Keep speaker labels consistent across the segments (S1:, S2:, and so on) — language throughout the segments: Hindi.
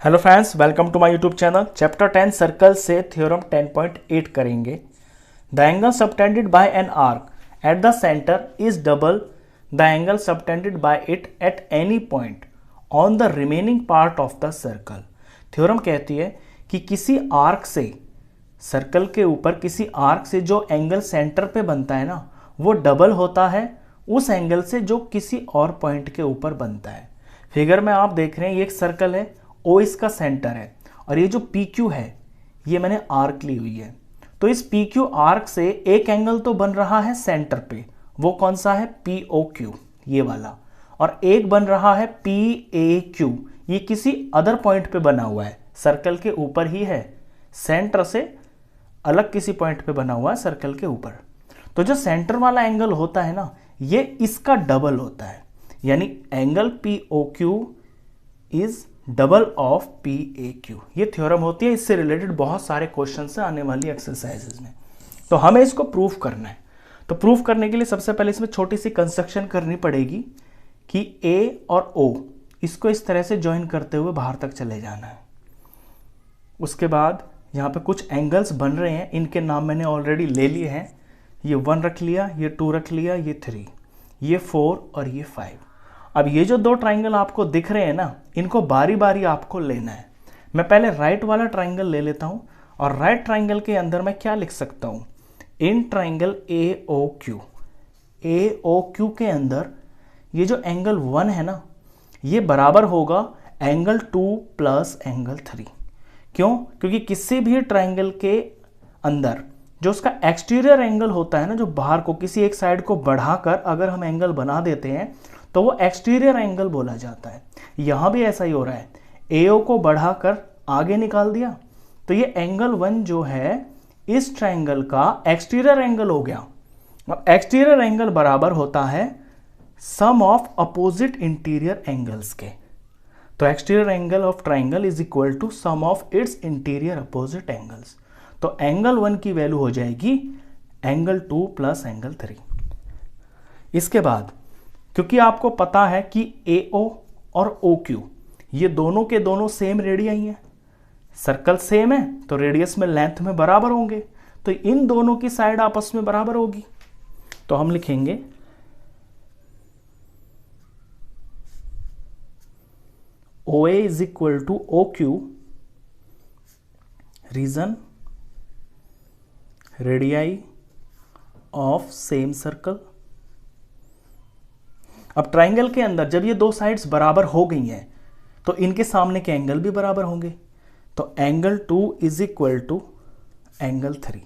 S1: Hello friends, welcome to my YouTube channel. Chapter 10 circle से थ्योरम 10.8 करेंगे। The angle subtended by an arc at the centre is double the angle subtended by it at any point on the remaining part of the circle. Theorem कहती है कि किसी आर्क से, सर्कल के ऊपर किसी आर्क से जो एंगल सेंटर पे बनता है ना, वो डबल होता है उस एंगल से जो किसी और पॉइंट के ऊपर बनता है। फिगर में आप देख रहे हैं, ये एक सर्कल है, ओ इसका सेंटर है और ये जो पी क्यू है ये मैंने आर्क ली हुई है। तो इस पी क्यू आर्क से एक एंगल तो बन रहा है सेंटर पे, वो कौन सा है? पी ओ क्यू, ये वाला। और एक बन रहा है पी ए क्यू, ये किसी अदर पॉइंट पे बना हुआ है, सर्कल के ऊपर ही है, सेंटर से अलग किसी पॉइंट पे बना हुआ है सर्कल के ऊपर। तो जो सेंटर वाला एंगल होता है ना, ये इसका डबल होता है, यानी angle P O Q is double of P A Q. ये थ्योरम होती है, इससे रिलेटेड बहुत सारे क्वेश्चन से आने वाली एक्सरसाइजेज में। तो हमें इसको प्रूफ करना है। तो प्रूफ करने के लिए सबसे पहले इसमें छोटी सी कंस्ट्रक्शन करनी पड़ेगी कि ए और ओ इसको इस तरह से ज्वाइन करते हुए बाहर तक चले जाना है। उसके बाद यहाँ पे कुछ एंगल्स बन रहे हैं, इनके नाम मैंने ऑलरेडी ले लिए हैं। ये 1 रख लिया, ये 2 रख लिया, ये 3, ये 4 और ये 5। अब ये जो दो ट्राइंगल आपको दिख रहे हैं ना, इनको बारी बारी आपको लेना है। मैं पहले राइट वाला ट्राइंगल ले लेता हूं और राइट ट्राइंगल के अंदर मैं क्या लिख सकता हूं? In triangle A O Q, A O Q के अंदर ये जो एंगल 1 है ना, ये बराबर होगा एंगल 2 प्लस एंगल 3। क्यों? क्योंकि किसी भी ट्राइंगल के अंदर जो उसका एक्सटीरियर एंगल होता है ना, जो बाहर को किसी एक साइड को बढ़ाकर अगर हम एंगल बना देते हैं तो वो एक्सटीरियर एंगल बोला जाता है। यहां भी ऐसा ही हो रहा है, एओ को बढ़ाकर आगे निकाल दिया तो ये एंगल 1 जो है इस ट्राइंगल का एक्सटीरियर एंगल हो गया। अब एक्सटीरियर एंगल बराबर होता है sum of opposite interior angles के। तो exterior angle of triangle is equal to sum of its interior opposite angles. तो एंगल 1 की वैल्यू हो जाएगी एंगल 2 प्लस एंगल 3। इसके बाद क्योंकि आपको पता है कि AO और OQ ये दोनों के दोनों सेम रेडियस हैं, सर्कल सेम है तो रेडियस में लेंथ में बराबर होंगे, तो इन दोनों की साइड आपस में बराबर होगी। तो हम लिखेंगे OA is equal to OQ, reason radii of same circle. अब ट्राइंगल के अंदर जब ये दो साइड्स बराबर हो गई हैं तो इनके सामने के एंगल भी बराबर होंगे। तो angle 2 is equal to angle 3।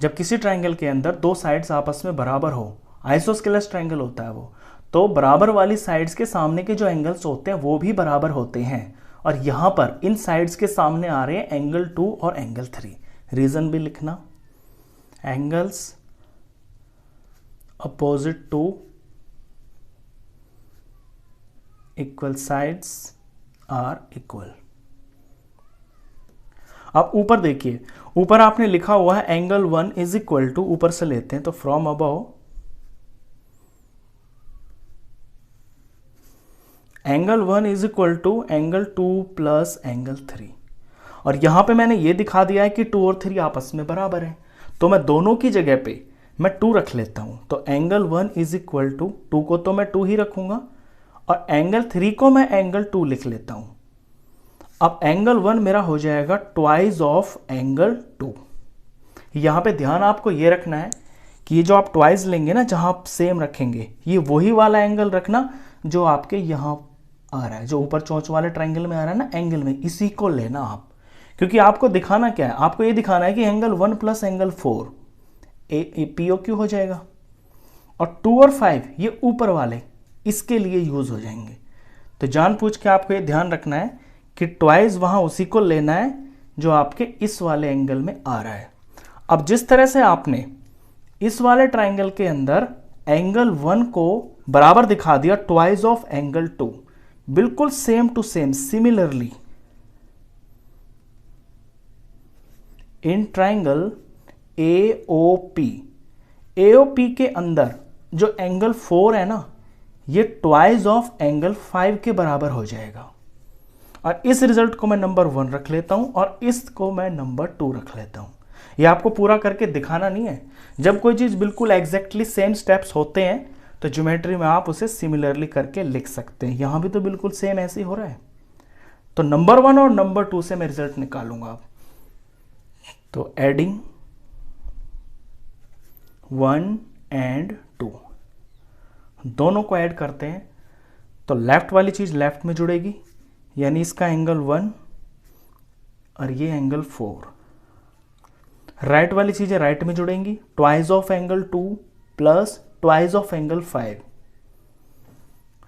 S1: जब किसी ट्राइंगल के अंदर दो साइड्स आपस में बराबर हो, आइसोस्केलस ट्राइंगल होता है वो, तो बराबर वाली साइड्स के सामने के जो एंगल्स होते हैं वो भी बराबर होते हैं। और यहां पर इन साइड्स के सामने आ रहे हैं एंगल 2 और एंगल 3। रीजन भी लिखना, angles opposite to equal sides are equal. अब ऊपर देखिए, ऊपर आपने लिखा हुआ है एंगल 1 इज इक्वल टू, ऊपर से लेते हैं तो from above angle 1 is equal to angle 2 plus angle 3। और यहां पे मैंने ये दिखा दिया है कि 2 और 3 आपस में बराबर है, तो मैं दोनों की जगह पे मैं 2 रख लेता हूं। तो एंगल 1 इज इक्वल टू, 2 को तो मैं 2 ही रखूंगा और एंगल 3 को मैं एंगल 2 लिख लेता हूं। अब एंगल 1 मेरा हो जाएगा ट्वाइस ऑफ एंगल 2। यहां पे ध्यान आपको ये रखना है कि ये जो आप ट्वाइस लेंगे ना, जहां आप सेम रखेंगे, ये वही वाला एंगल रखना जो आपके यहां आ रहा है, जो ऊपर चोंच वाले ट्राइंगल में आ रहा है ना एंगल में, इसी को लेना आप। क्योंकि आपको दिखाना क्या है? आपको ये दिखाना है कि angle 1 plus angle 4 P O Q हो जाएगा, और 2 और 5 ये ऊपर वाले इसके लिए यूज हो जाएंगे। तो जानबूझ के आपको ये ध्यान रखना है कि ट्वाइस वहां उसी को लेना है जो आपके इस वाले एंगल में आ रहा है। अब जिस तरह से आपने इस वाले ट्राइंगल के अंदर एंगल 1 को बराबर दिखा दिया ट्वाइस ऑफ एंगल 2, बिल्कुल same to same similarly in triangle AOP, AOP के अंदर जो एंगल 4 है ना, ये ट्वाइस ऑफ एंगल 5 के बराबर हो जाएगा। और इस रिजल्ट को मैं नंबर 1 रख लेता हूं और इसको मैं नंबर 2 रख लेता हूं। ये आपको पूरा करके दिखाना नहीं है। जब कोई चीज़ बिल्कुल एग्जैक्टली सेम स्टेप्स होते हैं तो ज्योमेट्री में आप उसे सिमिलरली करके लिख सकते हैं। यहां भी तो बिल्कुल सेम ऐसे ही हो रहा है, तो नंबर 1 और नंबर 2 से मैं रिजल्ट निकालूंगा। तो एडिंग 1 एंड 2, दोनों को ऐड करते हैं तो लेफ्ट वाली चीज लेफ्ट में जुड़ेगी, यानी इसका एंगल 1 और ये एंगल 4। राइट वाली चीजें राइट में जुड़ेंगी, twice of angle 2 plus twice of angle 5।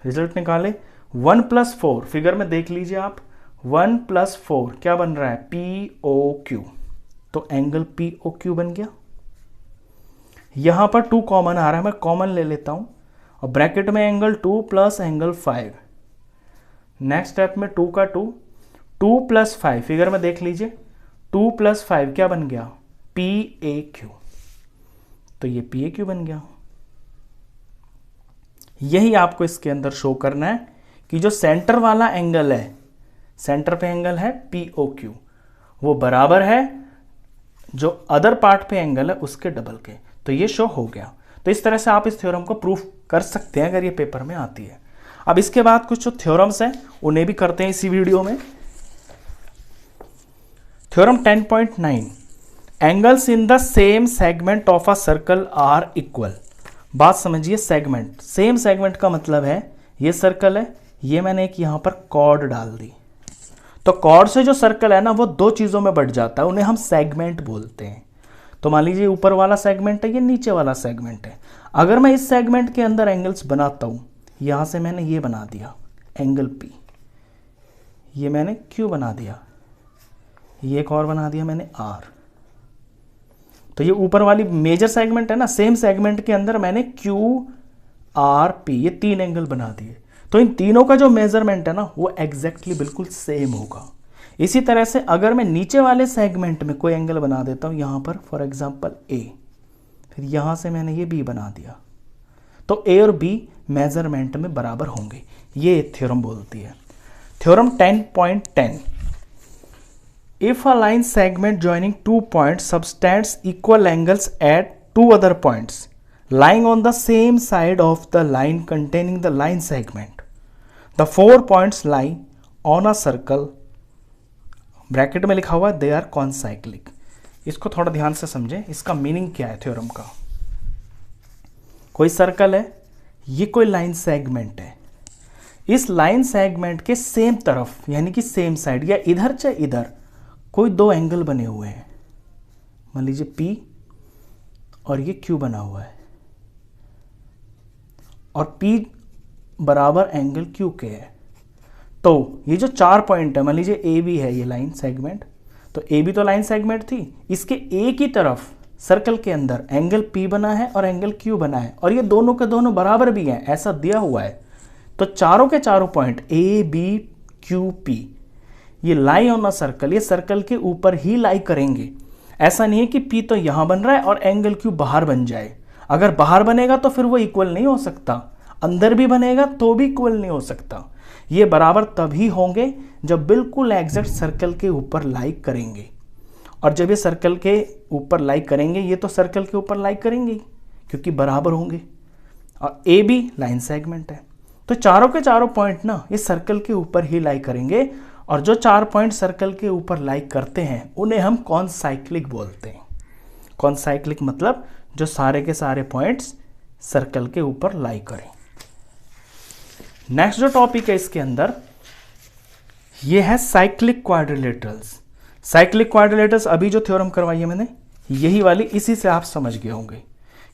S1: Result निकाले 1 + 4, फिगर में देख लीजिए आप, 1 + 4 क्या बन रहा है, POQ। तो एंगल POQ बन गया। यहां पर 2 कॉमन आ रहा है, मैं कॉमन ले लेता हूं और ब्रैकेट में angle 2 plus angle 5। Next step में 2 का 2, 2 + 5, फिगर में देख लीजिए, 2 + 5 क्या बन गया, PAQ। तो ये PAQ बन गया। यही आपको इसके अंदर शो करना है कि जो सेंटर वाला एंगल है, सेंटर पे एंगल है POQ, वो बराबर है जो अदर पार्ट पे एंगल है उसके डबल के। तो ये शो हो गया। तो इस तरह से आप इस थ्योरम को प्रूफ कर सकते हैं अगर ये पेपर में आती है। अब इसके बाद कुछ जो थ्योरम्स हैं उन्हें भी करते हैं इसी वीडियो में। Theorem 10.9, angles in the same segment of a circle are equal. बात समझिए, सेगमेंट, सेम सेगमेंट का मतलब है ये सर्कल है, ये मैंने एक यहां पर कॉर्ड डाल दी, तो कॉर्ड से जो सर्कल है ना वो 2 चीजों में बढ़ जाता है, उन्हें हम सेगमेंट बोलते हैं। तो मान लीजिए ऊपर वाला सेगमेंट है, ये नीचे वाला सेगमेंट है। अगर मैं इस सेगमेंट के अंदर एंगल्स बनाता हूं, यहां से मैंने ये बना दिया एंगल P, ये मैंने Q बना दिया, ये एक और बना दिया मैंने R। तो ये ऊपर वाली मेजर सेगमेंट है ना, सेम सेगमेंट के अंदर मैंने QRP ये 3 एंगल बना दिए। तो इन तीनों का जो मेजरमेंट है ना वो एग्जैक्टली बिल्कुल सेम होगा। इसी तरह से अगर मैं नीचे वाले सेगमेंट में कोई एंगल बना देता हूं, यहां पर फॉर एग्जांपल A, फिर यहां से मैंने ये B बना दिया, तो A और B मेजरमेंट में बराबर होंगे। ये थ्योरम बोलती है। Theorem 10.10, if a line segment joining 2 points subtends equal angles eight 2 other points lying on the same side of the line containing the line segment, the 4 points lie on a circle, bracket में लिखा हुआ दे आर कॉनसाइक्लिक। इसको थोड़ा ध्यान से समझें, इसका मीनिंग क्या है थ्योरम का। कोई सर्कल है, ये कोई लाइन सेगमेंट है, इस लाइन सेगमेंट के सेम तरफ यानी कि सेम साइड या इधर चाहे इधर कोई 2 एंगल बने हुए हैं, मान लीजिए P और ये Q बना हुआ है, और P बराबर एंगल Q के है। तो ये जो 4 पॉइंट है, मान लीजिए AB है ये लाइन सेगमेंट, तो AB तो लाइन सेगमेंट थी, इसके एक ही तरफ सर्कल के अंदर एंगल P बना है और एंगल Q बना है, और ये दोनों के दोनों बराबर भी हैं, ऐसा दिया हुआ है। तो चारों के चारों पॉइंट ABQP ये लाई ऑन अ सर्कल, ये सर्कल के ऊपर ही लाई करेंगे। ऐसा नहीं है कि P तो यहां बन रहा है और एंगल Q बाहर बन जाए। अगर बाहर बनेगा तो फिर वो इक्वल नहीं हो सकता, अंदर भी बनेगा तो भी इक्वल नहीं हो सकता। ये बराबर तभी होंगे जब बिल्कुल एग्जैक्ट सर्कल के ऊपर लाई करेंगे, और जब ये सर्कल के ऊपर लाई करेंगे, ये तो सर्कल के ऊपर लाई करेंगे क्योंकि बराबर होंगे, और ए बी लाइन सेगमेंट है। तो चारों के चारों पॉइंट ना ये सर्कल के ऊपर ही लाई करेंगे, और जो 4 पॉइंट सर्कल के ऊपर लाई करते हैं उन्हें हम कॉनसाइक्लिक बोलते हैं। कॉनसाइक्लिक मतलब जो सारे के सारे पॉइंट्स सर्कल के ऊपर लाई करें। नेक्स्ट जो टॉपिक है इसके अंदर ये है साइक्लिक क्वाड्रिलेटरल्स। साइक्लिक क्वाड्रिलेटरल्स अभी जो थ्योरम करवाई है मैंने, यही वाली, इसी से आप समझ गए होंगे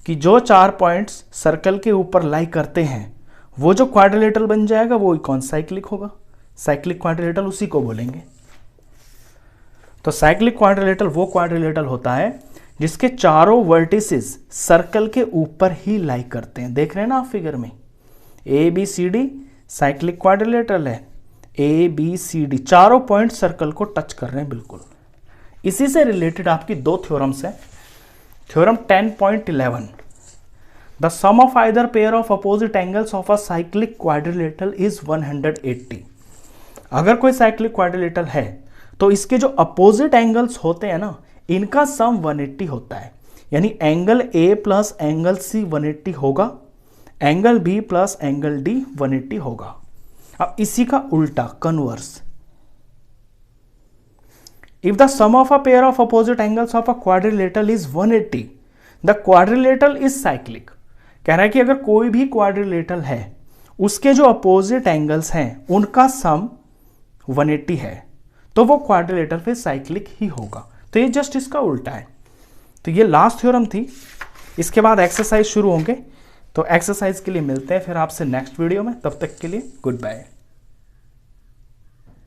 S1: कि जो 4 पॉइंट्स सर्कल के ऊपर लाई करते हैं वो जो क्वाड्रिलेटरल बन जाएगा वो कॉनसाइक्लिक होगा। साइक्लिक क्वाड्रिलेटरल उसी को बोलेंगे। तो साइक्लिक क्वाड्रिलेटरल वो क्वाड्रिलेटरल होता है जिसके चारों वर्टिसेस सर्कल के ऊपर ही लाई करते हैं। देख रहे हैं ना आप फिगर में, ABCD साइक्लिक क्वाड्रिलेटरल है, ABCD चारों पॉइंट सर्कल को टच कर रहे हैं बिल्कुल। इसी से रिलेटेड आपकी 2 थ्योरम्स हैं। Theorem 10.11, the sum of either pair of opposite angles of a cyclic quadrilateral is 180। अगर कोई साइक्लिक क्वाड्रिलेटरल है तो इसके जो अपोजिट एंगल्स होते हैं ना, इनका सम 180 होता है। यानी angle A plus angle C 180 होगा, angle B plus angle D 180 होगा। अब इसी का उल्टा converse, if the sum of a pair of opposite angles of a quadrilateral is 180, the quadrilateral is cyclic. कह रहा है कि अगर कोई भी क्वाड्रिलेटरल है, उसके जो अपोजिट एंगल्स हैं उनका सम 180 है, तो वो क्वाड्रिलेटरल फिर साइक्लिक ही होगा। तो ये जस्ट इसका उल्टा है। तो ये लास्ट थ्योरम थी। इसके बाद एक्सरसाइज शुरू होंगे, तो एक्सरसाइज के लिए मिलते हैं फिर आपसे नेक्स्ट वीडियो में। तब तक के लिए गुड बाय।